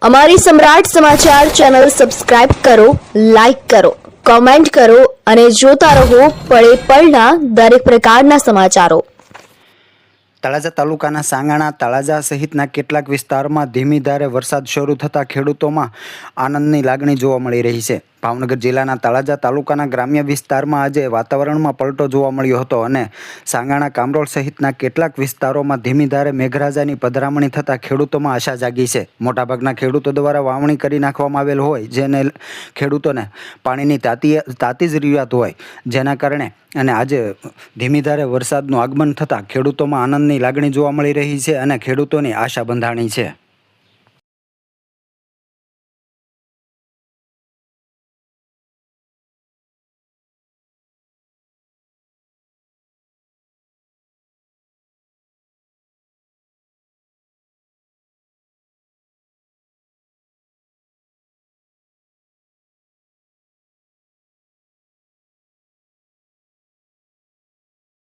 અમારી સમ્રાટ સમાચાર ચેનલ સબસ્ક્રાઇબ કરો, લાઇક કરો, કોમેન્ટ કરો અને જોતા રહો પળે પળના દરેક પ્રકારના સમાચારો। તળાજા તાલુકાના સાંગાણા, તળાજા સહિતના કેટલાક વિસ્તારોમાં ધીમી ધારે વરસાદ શરૂ થતાં ખેડૂતોમાં આનંદની લાગણી જોવા મળી રહી છે। ભાવનગર જિલ્લાના તળાજા તાલુકાના ગ્રામ્ય વિસ્તારમાં આજે વાતાવરણમાં પલટો જોવા મળ્યો હતો અને સાંગાણા, કામરોળ સહિતના કેટલાક વિસ્તારોમાં ધીમી ધારે મેઘરાજાની પધરામણી થતાં ખેડૂતોમાં આશા જાગી છે। મોટાભાગના ખેડૂતો દ્વારા વાવણી કરી નાખવામાં આવેલ હોય, જેને ખેડૂતોને પાણીની તાતી જરૂરિયાત હોય, જેના કારણે અને આજે ધીમી ધારે વરસાદનું આગમન થતાં ખેડૂતોમાં આનંદની લાગણી જોવા મળી રહી છે અને ખેડૂતોની આશા બંધાણી છે।